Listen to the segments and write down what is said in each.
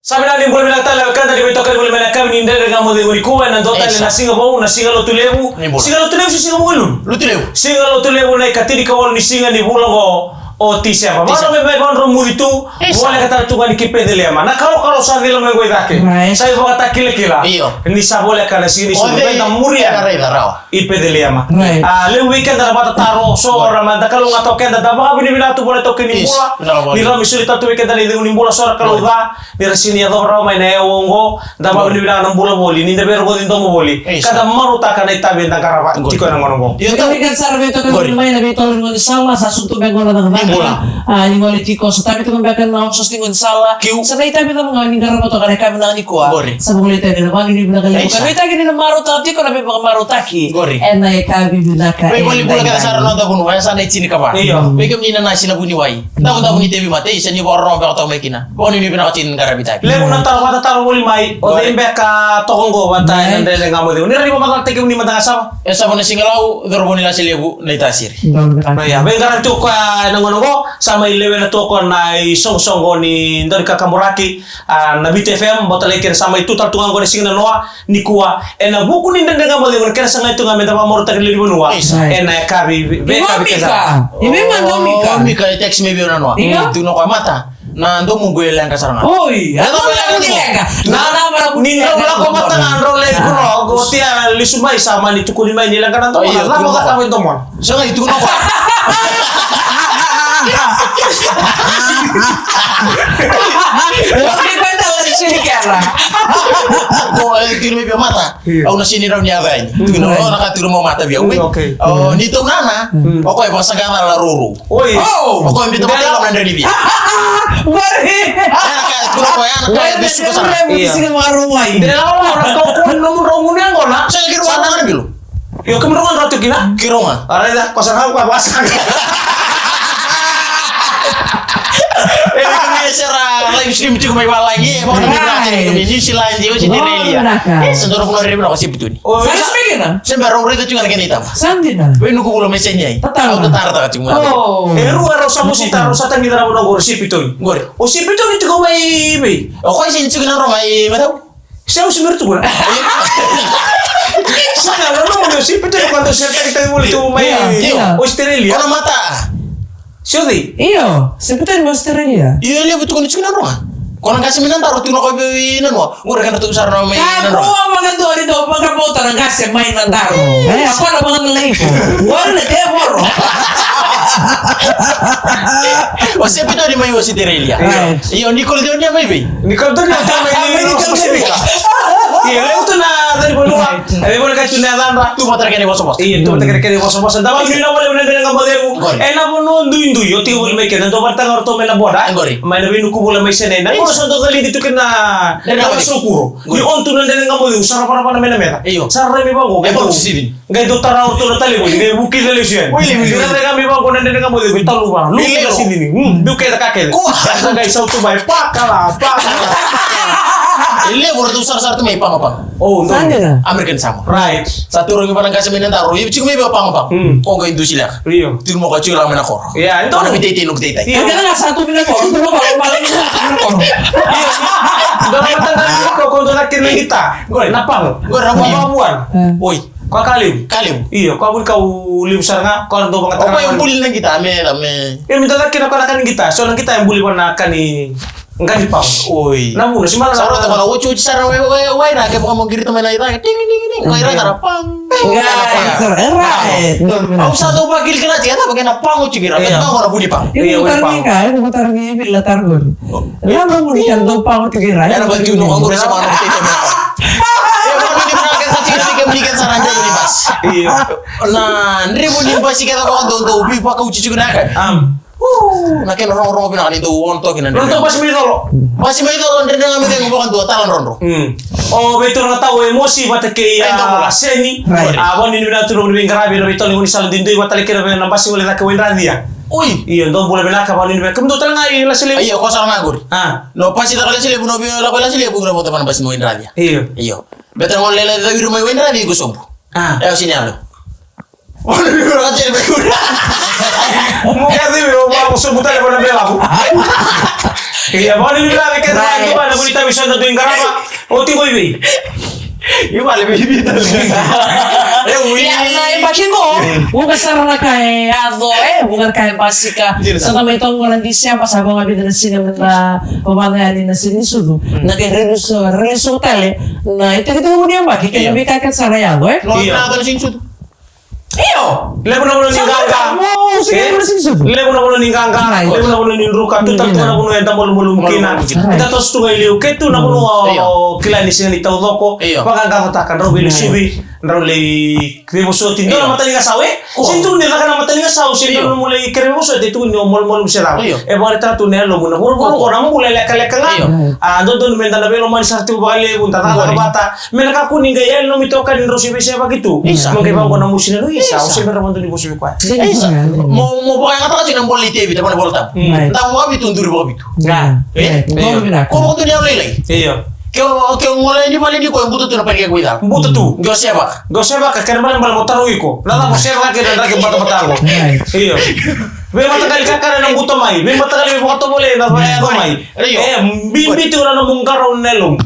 Sabi na ni boleh bilang tala kanda di betokan boleh bilang kami ni ndere ngamo de ngikuwa na ndota na singa mo na singa lo tulebu. Singa lo tulebu singa mo lu. Lu tulebu. Singa lo tulebu na katiri kawal ni singa ni bulongo o tisia pa. Mano me ban romu itu boleh kata tunga ni kipede lema. Na kalau sa dilo me gue dake. Sai bo kata kile-kila. Ni sa boleh kana sini so benda muria. Ipede lema. Le weekend na bata taro so ramanda kalau ngato kenda da ba bini bila tu boleh token ni bola. Ni rami suli tatu weekend ni ni bola so kalau da ni sini ya do mai na wongo da ba bini bila na bola boli ni de bergo din domo boli. Kada maruta kana itabe na karaba tiko na ngono. Yo weekend sarbe to kan mai na beto ngon sala sa sunto be ngono na bola. Ni ngoli tiko so tapi to kan na so stingon sala. Sa na itabe na ngoni karaba to kana kami na ni kuwa. Sa buli itabe na bagi ni na kali. Kan itabe ni na maruta tiko na be marutaki. Na ikabi binaka. Wei boli bola kada sara nonta kunu waya sana chini kaba. Wei kam ni na sina buni wai. Tamu tamu ni tebi mate isa ni borro be to mekina. Boni ni bina chin gara bitaki. Le una taro boli mai o de beka tokongo bata ande ngamo de. Ni ribo mata teke ni mata saba. Esa bona singalau dorboni la selebu na itasiri. Ya bengaran tu ka nangono sama ilewe na toko na song ni ndori kakamuraki na BTFM botaleker sama itu tartungan go singa noa ni kuwa ena buku ni ndenge ngamo de kera sanga itu ngame da moro takili bonua ena kabi be kabi kesa ibe mando mika text me biona noa tu no kwa mata na ndo mungu ele anga saranga oi ando lenga na bara ni ndo la ko mata ngandro le kuno go tia lisumai sama ni tukuli mai ni lenga ndo la mo kata mo mon so itu no kwa Oke, kwenta dari sini kera. Ko tiro me bio mata. Au na sini rauni avai. Tu no na ka tiro mo mata bio. Oh, ni to nana. O ko e basa gana la ruru. Oi. O ko invito mata la nandri bi. Mari. Ana ka tu ko ana ka bisu ko sana. Iya. Sini marumai. De la ora ko nomor ngune ngona. Sa kiro ana ngana bilo. Yo kemuruan ratu kina. Kironga. Ara da kosan ha ko basa. Serah live stream cukup mai lagi mau ini sila jiwa si Derelia sendoro pulau ribu nak kasih betul Oh saya speaking sembarang orang itu cuma lagi hitam sandina we nuku pulau mesennya tahu tatar cuma ruwa rosa musita rosa tangi dara bono gor sipitoi gor o sipitoi itu ko mai be o ko sini cuma orang mai matau saya usir tu gora sana no sipitoi quando cerca que tem muito mai Australia kono mata Sudi iyo sebutan Australia iya dia betul kondisi kan orang kono kasih minan taruh tuh kau beli nano gua kan tuh sarana mai nano aku makan tuh di doa makan motor nggak sih main nantaro apa ada makan lagi warna dia moro Você pediu de manhã você teria e o Nicole deu dia mai bem Nicole deu dia mai iya eu tu na dari bolua boleh kasih na lamba tu mata kene bos iya tu mata kene bos dama ni na boleh boleh ngam bodegu ena bono ndu yo ti boleh mai kena to barta ngorto mena boda mai na binu ku boleh mai sene na so to kali ditu kena na sukuro ni on tu na ngam bodegu sara para mena mena sara mi bago gai do tara orto na tali boleh gai buki de lesion ni na mi bago na ngam bodegu talu ba lu ke sini ni du ke ka ke gai sau tu bai pakala Ele baru tuh sar tuh mai pang. Oh, no. American sama. Right. Satu orang yang kasih minat taruh, ibu cuma ibu pang. Kok nggak itu sila? Rio. Tuh mau kacau lah mana kor. Iya, itu orang biti nuk tita. Iya, kan nggak satu minat kor, itu lo kalau malam itu minat kor. Iya. Dalam mata kok kau nak kena kita. Gue napang. Gue ramuan. Oi. Kau kalim. Iya, kau pun kau lim saranga, kau untuk mengatakan. Apa yang bully nang kita? Ame. Ini minta nak kena kau akan kita. Soalnya kita yang bully pun akan ni. Enggak dipang. Oi. Namun si malah sarang teman aku cuci sarang we na ke mau ngiri teman ira ding ding kau ira tarapang. Right. Aku satu pagi kena tiada bagian apa aku cuci ira. Tahu orang bully pang. Ini bukan nikah, ini bukan targi bila targun. Ya mau bulikan tuh pang cuci ira. Ya baju nu anggur sama orang kita mana. Ya mau diberangkat saja kita belikan sarang jadi bebas. Iya. Nah, ribu di basi kita kau untuk bipa kau cuci guna kan. Nak kena orang-orang bilang itu untuk kena. Untuk pas mito lo. Masih mito lo ndena ngambil yang bukan dua talan rondo. Oh betul nggak tahu emosi bata ke seni. Abang ini benar turun di ngarabi betul ini salah dindu bata leke na nambasi boleh tak kawin dia. Oi, iya dong boleh benar kapan ini benar. Kemudian tuh ngai lah selebu. Iya, kau salah ngagur. No pasti tak ada selebu no bio la bela selebu nggak mau teman pasti mau indra dia. Iya. Betul mau lele dari rumah indra dia gue sombu. Ya sini alo. Oh, ni orang jadi berkuda. Mau ganti mau sebutan lepas nak bela aku. Iya, mau ni bilang kita tu mana boleh tahu bisa tu ingkar apa? Oh tiba ibu. Ibu lebih bibit. Ya, na imagine ko, bukan sarana kay Ado bukan kay Pasika. Sa kami itong walang disya, pasago nga bida na sila na pamanayan na sinisudo. Nag-release hotel na ito mo niya ba? Kaya nabi kakat sa Rayado Lo na tayo sing sud. Iyo! Lepas nak ni gangga. Oh, sige mo na sinisudo. Lepas nak ni gangga. Lepas nak ni ruka. Tu tak tu nak ni enda mulu mungkin. Kita terus tu ngai liu. Ketu nak ni kila ni sini tahu doko. Pakai gangga takkan robi li subi. Role kremo soti. Ndo mata ni gasawe. Sintu ni lakan mata ni gasawe. Sintu mulai kremo soti tu ni mol bisa lah. Baru tu ni lo muna. Orang mulai leka lah. Ando tu ni menda nabe lo mani sarti ubale bunta tak bata. Mereka kuning gaya lo mitokan ni rosi bisa begitu. Mungkin bang kau namusin lu isa. Usai bermantu ni bosi kuat. Mau pakai kata sih nambol di TV, tapi nambol tam. Tahu apa itu tundur apa itu? Kau tu dia lelai. Iya. Kau mulai ni malah ni kau yang butuh tu nak pergi kau itu. Butuh tu. Gak siapa? Gak siapa kakek malam malam motor iko. Nada mo siapa kakek dan kakek bata aku. Iya. Be mata kali kakak nang buto mai. Be mata kali foto boleh na ba mai. Bimbi tu na mungkaro nelum.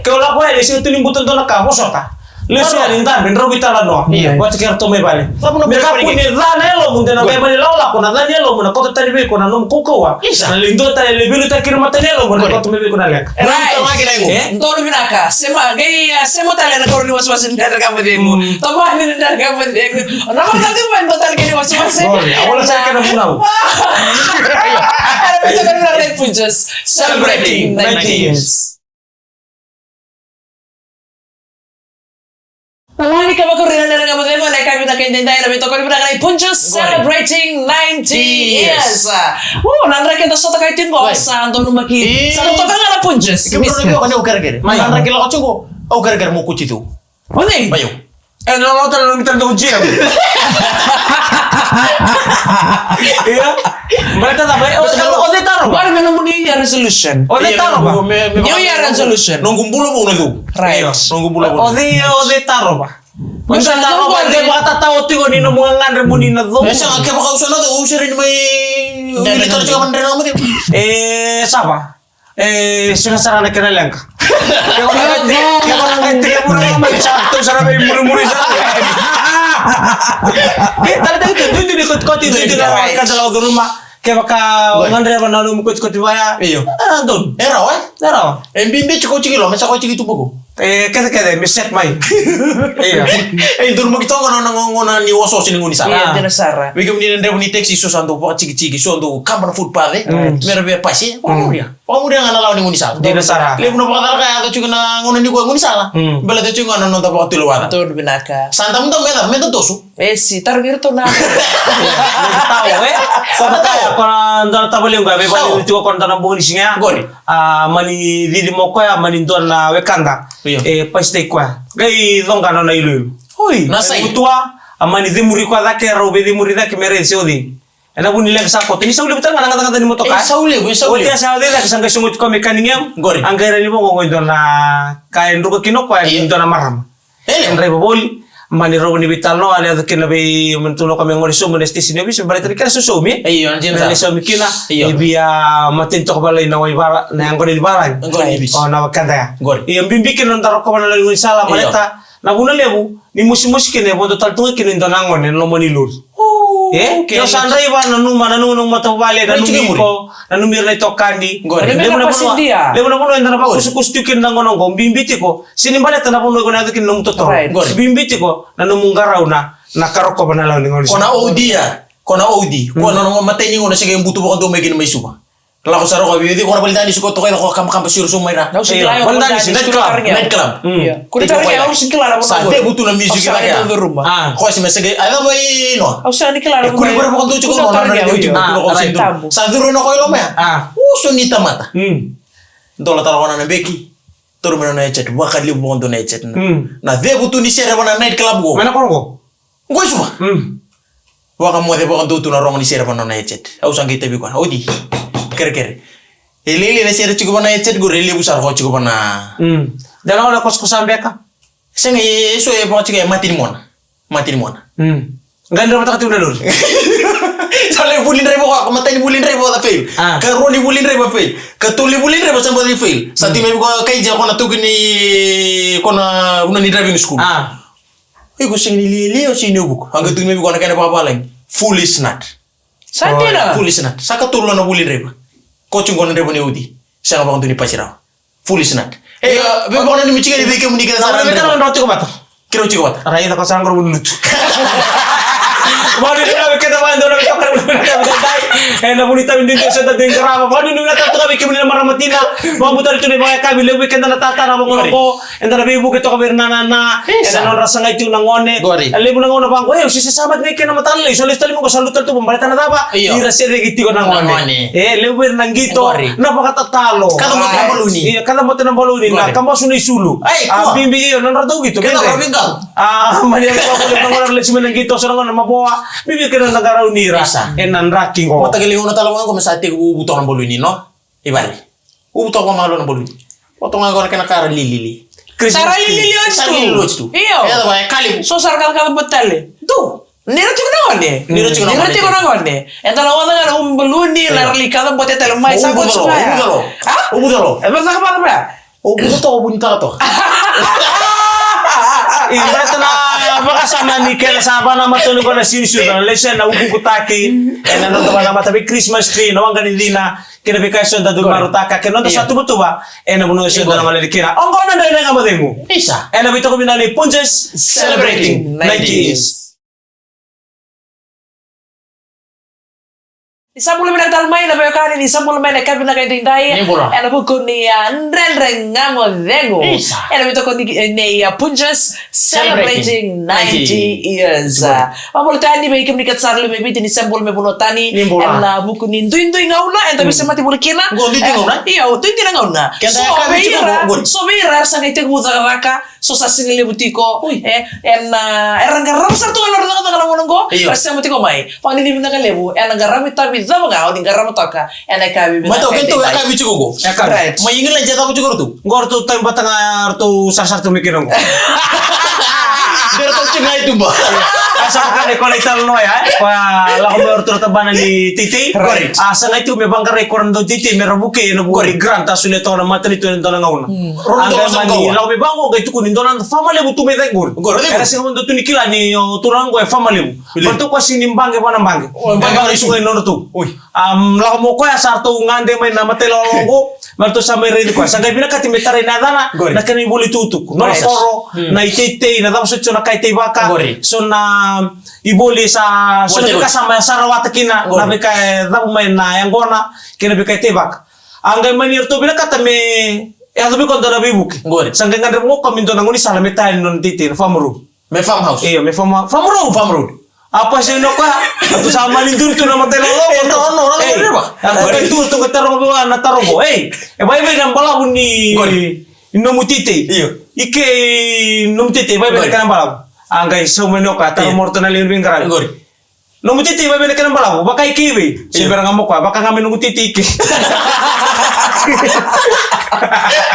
Kau la ko ele situ ni buto to na ka bosota. Leso ya lintar ben robi tala no. Buat kira to me bale. Mereka punya zana elo mun na be mani laula ko na zana elo mun ko tani be ko na nom kukawa. Na lindo ta ele bilu ta kira mata elo mun ko to me be ko na lek. Ntono binaka, sema tala na koroni waswasin dari kamu demo. Tambah ni dari kamu demo. Nama nanti main total kini waswasin. Awalnya saya kena pulau. Kita kan Red Punches celebrating 90 years. Malaki ka makurina na nga modelo na kami na kanya na bito ko na kay Punches celebrating 90 years. Nandra kita sa takay tingo sa Antonio Maki. Sa to ka na Punches. Kami ano kare-kare. Nandra kila ko chugo. Au kare-kare mo kuchito. Oni. Bayo. Ano kita nang ujian. Iya. Mereka tak baik. Ode taruh. Baru menunggu New Year resolution. Ode taruh ba? New Year resolution. Nunggu bulo mo na do. Right. Nunggu bulo mo. Ode taruh ba? Masa taruh ba? Di ba tahu tigo ni nung mga ngan mo ni na do. Esa ka ba kausa na do usir ni may militar juga man mo din. Siapa? Sinasara na kinalang ka. Kaya ko lang kaya mo na mag-sakto sa may muri-muri sa talaga itu di kot-kot itu di kan dalam rumah kayak baka ngandre ba nalu mo kot-kot baya iyo don era bimbe chiko chiki lo masa ko chiki tu poko kaya miset mai iya dur mo kito ngona ni woso sini ngoni sala Iya, Sara. bigam ni ndre ni taxi so santo po chiki so ndo kamera footpath mera be pasi Pamuria ngana lawan ngoni sala di Sara le buno bakal kaya to chuna ngona ni ko ngoni sala bela to chuna non ta po tu lo wala Tur binaka. santa mo meta tosu Si targir to na. tahu sama tahu kalau ndar tabali nga be bali tu ko ndar bo ni singa Gori. mani didi mo ko ya mani ndon na wekanda paste kwa gai zonga na ilu oi Nasai. utua amani dimuri kwa zake robe dimuri zake meresi odi ena buni lek sako tini saule betul ngata ni motoka saule Otia saule zake sanga sungut ko mekaniknya Gori. anggaira ni mo ngo ndon na kaen ruko kinoko ya ndon na maram Andre boli mani robo ni vital no ale do kina be mentuno kami ngori so monesti sini bis balik tadi kan susomi iyo anjen na so mikina Iyo. ibia matin to balai na wai bara na ngori di barang Ngori ibis. oh na wakanda ya Gori. iyo bimbikin non taro ko na lalu sala maleta na buna lebu ni musi kene bodo tal tunga kene ndonangon en lo moni lur kyo sandrai ba nanu mata bale na Chigi muri. ko nanu mirna to kandi Gori. Lebu na pasindia. lebu na bono endana ba kustukin nangono ngo bimbiti ko sini baleta na bono ko na kin nung toto Right. Gori. bimbiti ko nanu mungarau na nakaroko ba na law ni ngori kona odi kona no mateni ngona sige mbutu ko do megin may suba la ko saro ko bibi ko na balitan ni suko to kay ko kam sur sumayra Nau sing Iya, kilayo. banda di sini, night club Iya. Kuri tari ya sing kilala mo. sa te butu na music Sa kita ito rumah. ah ko si mesege ala boy no Au sa ni kilala mo. kuri bar mo ko to ko no na ni ko sen Tabu. sa duro no ko lo me ah sunita mata dola taro na beki turu mena na chat wakali mo ndo na chat na de butu ni sere bana night club go mana ko ngoi suba waka mo de baka tu na rong ni sere bana na chat au sangi tebi ko odi kere elele na sere chiko bana chat go rele busar ko chiko bana dala wala kos kosan beka senga yeso e baka chiko mati ni mona Ganda mata katuna lur. Soalnya bulin rebo kok, mata ni bulin rebo ta fail. Karo ni bulin rebo fail. Katuli bulin rebo sampai di fail. Sati may ko kay ja ko na tugini ko na una ni driving school. Ko sing ni lili o sinubuk. Hanggang tugini ko na kaya papalang. Foolish nut. Sati na. Foolish nut. Saka tulo na bulin rebo. Coaching ko na rebo ni Udi. Siya nga bang ni pasiraw. Foolish nut. Bebo ko na ni michigan ni beke mo ni kita sa. Mereka orang roti ko bata. Kiro chiko bat. Rai na kasang ko bulut. Baru dia nak kita bantu nak kita perlu nak dai. Na bonita min dito sa dating karama. Baru ni nata to kami kami na maramatina. Mabutar ito ni mga kabi lewe kenda na tata na mga ko. Enda na bibu kito kami na. Enda non rasa ngai tu nangone. Lebu nangone bang ko. Si sasabat ngai kena matan le. Solis tali mo ko salutal tu pembalita na taba. Ira sere giti ko nangone. Lewe nang gito. Napakatatalo. Kada mo na baluni. Kada mo na baluni na kamo sunay sulu. Bimbi iyo nan rato gito. Kada kami ka. Mali ko ko nang lesi men gito sa nangone mabuwa. Bibi kena nagaraw nira. Enan raking ko. Matagal yung natalawan ko masati ko ubuto ng baluni no. Ibali. Ubuto ko malo ng baluni. Potong ako na kanakara lilili. Sara lili tu. Iyo. Ya ba kali. So sarkal kala betale. Tu. Nira tu nangone. Nira tu nangone. Enta na wala na baluni la likada bote tele mai sa ko suka. Ubudalo. Eba sa ka ba? Ubuto ubunta to. Iba na makasama ni Kel sa ba na matulog ko na sinsu na lesson na ubugutaki na nando ba na matabi Christmas tree no ang ganilina kinabikasyon da marutaka keno sa tubutuba na buno siya na malikira ang kono na nga mademo Isa na bito ko binali Punches celebrating 90s. Isang mula minagdalmay na bayo kanin, isang mula may nagkabi na kayo dahil ano po ko ni Andren Ngamodengo. Ano ito ko ni Punches celebrating 90 years. Mamula tayo ni may kamnikat sa arlo may bitin isang mula may bunotani. Ano po ko ni Duinduin ngauna. Ito bisa mati mula kina. Iyo, Duinduin ngauna. So mayra sa ngaytag mo sa raka. So sa singili butiko. Erang garam sa tuwa lor na kalangunan ko. Kasi sa butiko may. Pangilimin na kalebu. Erang garam itabi zama nga o dinga ramatoka ena kabi mato kento ka bicu go mayingin lang jata ko cukur tu ngor tu time batanga tu sasar tu mikiron ko pero tu cengay tu ba asa ka ni kolektor no ya pa la ko mer tur tabana ni titi asa ngai tu me bangka rekor ndo titi me robuke no buri grant asule to na matri tu ndo na ngauna anga mani la be bango ga tu kunin donan famale bu tu me dengur era sing ndo tu nikila ni turango e famale bu bantu ko sing nimbange bana bange bange isu no tu la mo ko asar tu ngande me na matelolongo marto sa mere ko sa gabi na katimetare na dana na kani buli tutuk no foro na itete na damo so na kaite baka so na iboli sa so na kasama sa rawata kina na bika damo may na yangona kina bika tebak angay manir to bila katame ya sabi ko dara bibuki sa ngandre mo kami do nanguni sala metain non titir famru me farmhouse iyo me famru apa sih no ka atau sama lindur tu nama telo no apa itu tu kita robo na tarobo bai nang bala bunni no mutite ike no mutite bai kan bala anggai so meno ka ta morto na lin bingara no mutite bai kan bala baka ikiwe sibera ngamo ka baka ngamen no mutite ike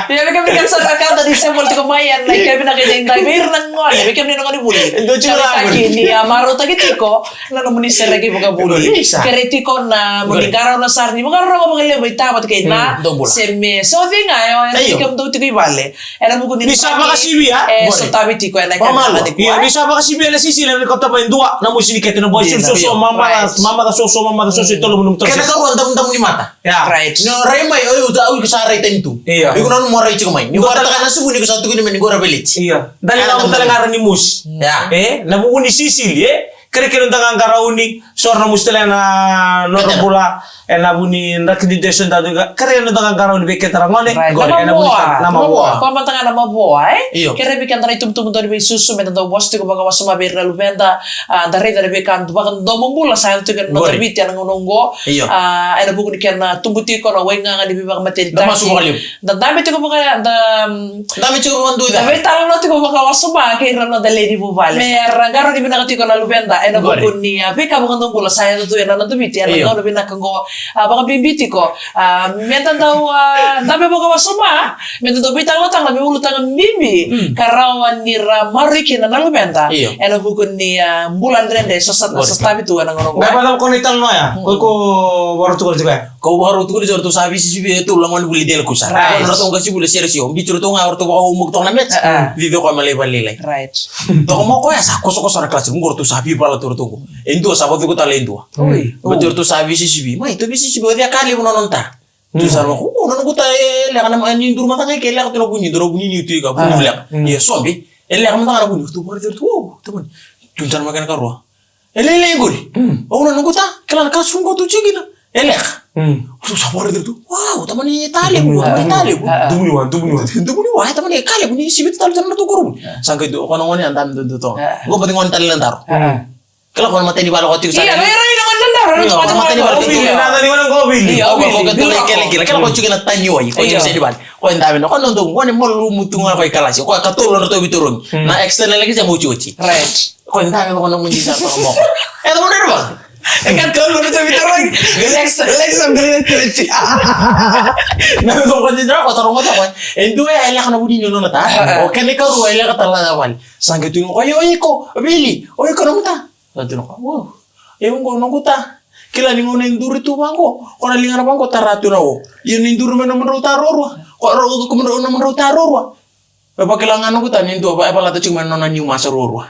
ya mereka berikan sarkal tadi sembol tu kemayan naik kami nak jadi intai bir nangon mereka ni nangon buli kaki ni amaro tadi tiko lalu menisir lagi buka buli keretiko na meningkara na sarni bukan orang mau ngelihat berita apa tu na seme so thing ayo mereka tu tiko ibale era buku ni bisa apa kasih dia so tabi tiko naik kami iya bisa apa kasih dia sisi lalu kota paling dua namun sini kita nak buat susu mama da susu itu lo menung terus kita kau antam di mata ya right no remai tahu kesara itu. Iya. Iku non mo rai chikumai. Ni gora taka nasu ni ko satu ni men gora village. Iya. Dali na mo talaga ni mus. Ya. Nabuuni Sicily kere ndanga ngarauni sorna mustela na norobula nabuni ndakindi descent da kere ndanga ngarauni beke tarangone nama boa ko matanga nama boa kere bikan tara tum do be susu meta do bosti ko baga wasuma be reluvenda da re da be kan do baga do mombula sa to kan no biti an ngongo ena buku ni kan tumbuti ko no wenga ngadi be baga matel da masu walib da dame to ko baga da dame to ko mandu da be tala no to ko baga wasuma ke rano da lady bu vale me rangaro di bina ko na luvenda ena buku ni beka bukan kula saya tu yang nanti biti ana ngau bina kango baka bimbiti ko mentan tahu tapi baka wasuma mentan tahu bitang latang labi ulu tangan bimbi karawan nira mariki na nalu benta ena hukun ni bulan rende sestabi tu ana ngono nggak pada ko nital no ya ko baru tukul juga ko baru tukul jor tu sabi si itu langon buli del kusar na to ngasi buli serisi om bicu to ngawar to ko umuk to na met vive ko male balilai right to mo ko ya sa ko na kelas ngor tu sabi pala tur to endo sababu ko talento betul tu sabi si sibi ma itu bisi sibi dia kali nononta tu sarwa ko non ko ta le kana ma ni dur mata ke le ko bunyi doro bunyi ni tu ka bunyi le ya sombi ele ka mata bunyi tu bari tu teman tuntar makan karwa ele gori o non ko ta kala ka sungo tu cigina ele tu sabor tu wow teman ni tali bu dumuni wa teman ni kali bunyi sibi tal tan tu guru sangka itu kono ngoni andam tu to go pati ngon tali lantar kala kono mata ni balo ko tu sa iya mata ni balo tu nada di mana ko bili ko tu kele kala ko cigina tanyi wa ko cigina di bal ko ndame no kono ndong ngoni mol mutunga ko kalasi ko ka tolo no to biturun na external lagi sa mo uci right ko ndame ko no munji sa ko mo e do mo ba kan tolo no to biturun Alexa ngene keleci na ko ko ndra ko toro mo ta ko endo e la kana budi no ta o kan ka ro e la ka tala wal sanga tu ko yo ko bili o ko no ta tu ko wow e ngo no ta kila ni ngone nduri tu bango kona lingana bango taratu na wo yin nduri mena mena tarorwa ko ro ko mena mena tarorwa baba kila ngano ko tanin do ba pala ta cuma nona ni masarorwa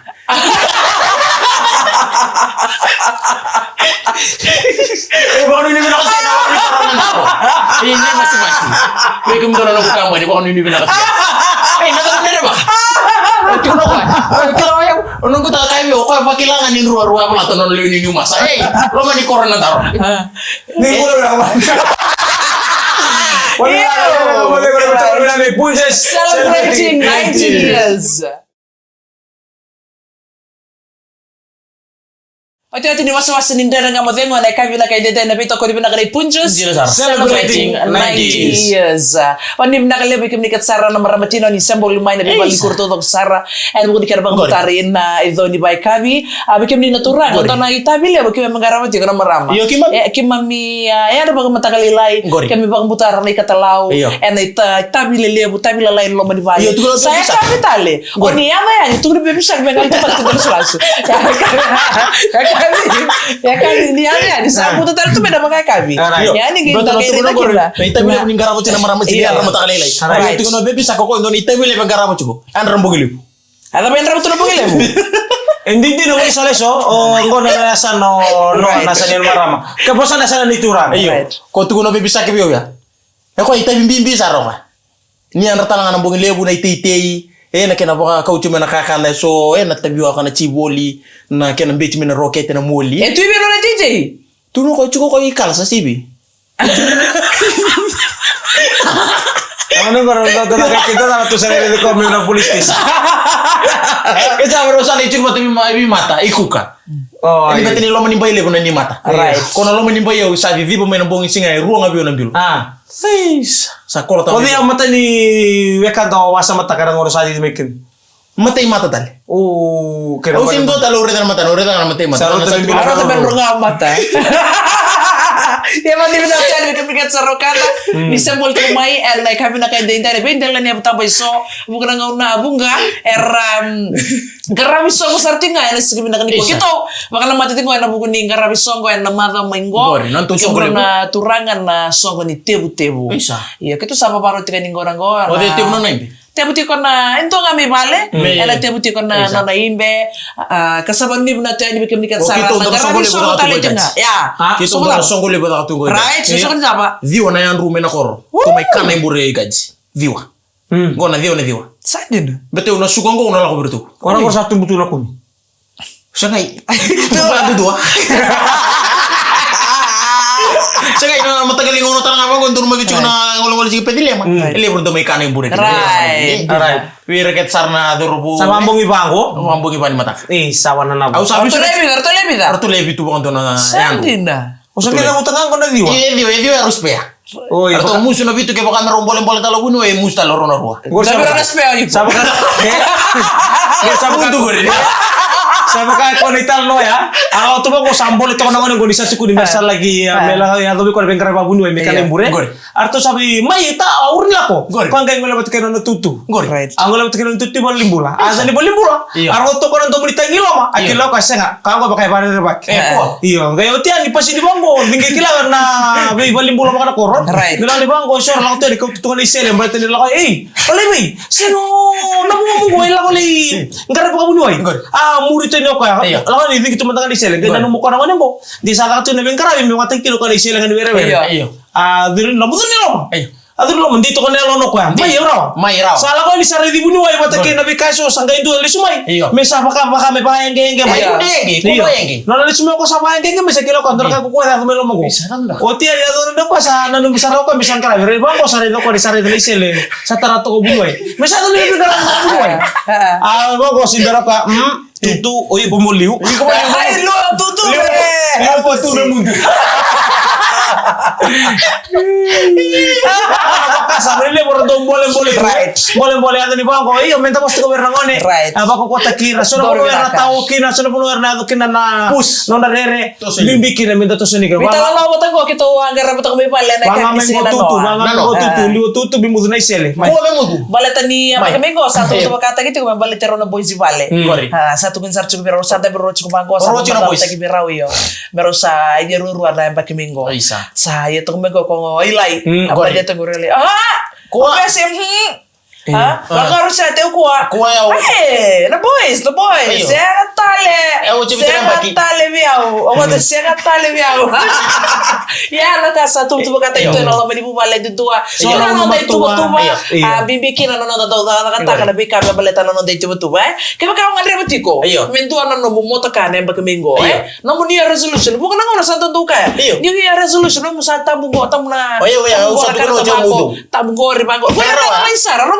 baru ini bina kasi ini masing-masing may kumdoro na ko kamba ni baru ini bina kasi nagkakanda ba Kino ko kila ayaw unong ko ta kay mo ko pakilangan ni ruwa-ruwa pala tanon lo ni masa lo man ni corona taro ni ko lang man celebrating 90 years. Hati-hati ni wasa-wasa ni ndara nga modhengo na kabila kay dede na bito ko dibina kay punjus celebrating 90 years. Wani bina kay lebi kimnikat sara na maramatino ni sembo lumay na bibali kurto tok sara and budi kar bang tarin na izo ni bay kabi bikim ni naturang to na itabili bikim mangarama ti kana marama kimami ada bang matakalilay kami bang butar na ikatalaw and itabili lebu tabila lain lo mani bay saya kapitale oni ama yan tu bebe sak bengal to pat to sulasu ya kan ini ya di sabu tu tu beda pakai kami ya ni kita kayak kita bila ninggara mo cina marama cina marama tak lelai itu kono bebe sakoko ndoni ita bila pagara mo chugo an rambo gilu ada ben rambo tu rambo gilu hindi no sale so o ngona nasa no nasa ni marama kaposa nasa ni turang ko tu kono bebe sakibio ya ko ita bimbi saroka ni an ratanga na mbongi lebu na ititei na kena baka kautu mena kakala so na tabiwa kana chiboli na kena mbeti mena rocket na moli tu ibe no na DJ tu no ko chuko ko ikala sa sibi ano ko ro do na kita na tu sa ni ko na police station kita berusaha ni cuma tapi mata ikuka ini berarti ni lo menimba ile kuna ni mata right kono lo menimba yo sa vivi bo mena bongi singa ruang abi ona bilu sakola ta kodi amata ni weka do wasa mata kadang ngoro sa di mekin mata mata tali kira o simbo talo ore na mata mata saro ta ben runga mata ya mandi bina cari kepikat sarokata ni sembol tumai and like kami nak kain dentare bendel ni apa tabai so bukan ngauna bunga garami songo sartinga ene sigi bina kaniko kito makana mati tingo ena buku ni garami songo ena mata mengo na turangan na songo ni tebu iya kito sama paro tika ningo rango o de tebu nona imbe tebu tiko na ento ngami bale ena tebu tiko na nona imbe kasaban ni bina tani bikim nikat sara na garami songo tale jenga ya kito na songo le bata tungo right so kan jaba viwa na yanru mena koro to mai kana imbure gaji viwa ngona viwa sadin bete una sugongo una la ko bertu orang ko satu butu na kuni sangai tu ba dua sangai no matagali ngono tan ngapa ko ndur magi cuna ngolo-ngolo sigi pedile ma ele bro mai kana imbure right wira ket sarna durbu sama mbongi bango mbongi pani mata sawana na au sabi arto lebi tu bang dona sadina usa kena utangan ko na diwa dia harus pea arto musu na bitu ke baka rombol-rombol talo kuno musta loro na ruwa tapi ora spea itu sama kan sama Sama kayak konetal no ya. Ako to ko sambol ito ko naman ng gonisa sa universal lagi mela ya to ko bengkar babunu me kan embure. Arto sabi may ta aur nila ko. Kung kay ngala bat kay no tutu. Ang ngala bat kay no tutu mo limbula. Asa ni limbula. Arto to ko nang to mulita ngilo ma. Akilo ka senga. Kago ba kay bare rebak. Iyo, kay otian di pasi di banggo. Bingke kila na be limbula makana koron. Nila di banggo sure lang to di ko tutu ni sele mbate nila ko Oleh sino namu mo ila ko li ngara pa kabunuay muri to no ka lawan ni gitu matakan di sele ganda mo ko na mo di saka to na bengkara mi matang kilo ka di sele kan wera dirin namu to nilo Aduh lo mendito ko nelo no ko may raw sala ko ni sare di bunuay matake na bikaso sangga indo li sumay me sa baka me paenge may udegi no li sumay ko sa paenge me sa kilo ko ndor ka ko ko melo mo o ti ya do ko sa nanu bisaro ko bisan kala re bang ko sare do ko di sare di sele sa tarato ko bunuay me sa do li bigara bunuay ko sindara ka tutu oi bumuliu Ay, lo, tutu Apa tu na mundo? Sabi nila puro dong boleh ano ni bangko iyo menta posto ko ngone apa ko kota kira sono ko na tao kina sono ko na kina na pus no na rere bimbiki na menta to sini ka Mita lang mo tango kito anggar mo tango may pala na kaya sila no liu tutu bimu na isele Ko me mudu. Baleta ni apa kamengo satu tu kata gitu ko baletero na boys vale satu kan sarchu pero santa pero ko bangko sa ta ki berau yo pero sa igeru ruara ba kamengo sa ya to kamengo ko ilai apa dia to gorele kuah sih Baka harus saya tahu kuah ya the boys saya tale biau saya tale biau ya la casa tu kata itu na lo mani bubale di tua so na no dai tu bimbi kina no da da kata kana bika ba baleta no dai tu ke baka ngale batiko men tu na no moto kana ba kemingo no mo ni resolution bukan ngona santo tu ka ni resolution mo sa tamu go tamu na usah tu no jamu tamu go ribango bukan sara ro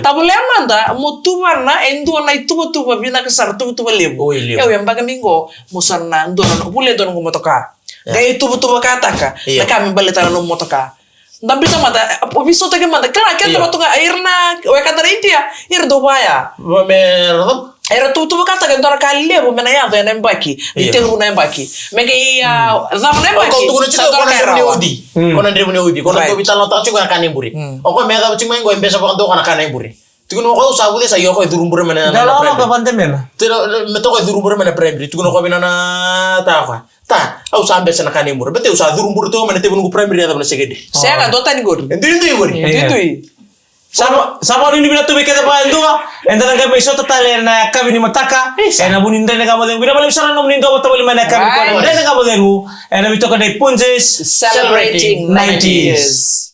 tabu lemanda mutuwa na endo na ituwa tuwa bina kasar tuwa lebo yang baga mingo musanna ndo na bule don ngo motoka gay tuwa kataka na kami baleta no motoka Tapi sama mata obiso tage mata kala kenta motoka airna we katara intia ir do baya era tu kata kan tora kali lebo mena ya na mbaki itelu na mbaki menge iya zam na mbaki ko tu ko na ndre udi ko na to bitalo ta chuko na kanemburi o ko mega chingwe ngo mpesa pa ndo kana kanemburi tikuno ko sabu de sa yo ko durumbure mena na dalo ka pandemena me to ko durumbure mena primary tikuno ko binana ta au sambe sana kanemburi bete usa durumbure to mena te bungu primary ya na segede saya kan dota ni gori ndui Sama ini bila tu bikata pa ndua endana ga may sota tale na kabi ni mataka na bunin na ga modeng bila bali sana no bunin do to bali mana kabi ko na ga modeng na bito ka dai punjes celebrating 90 years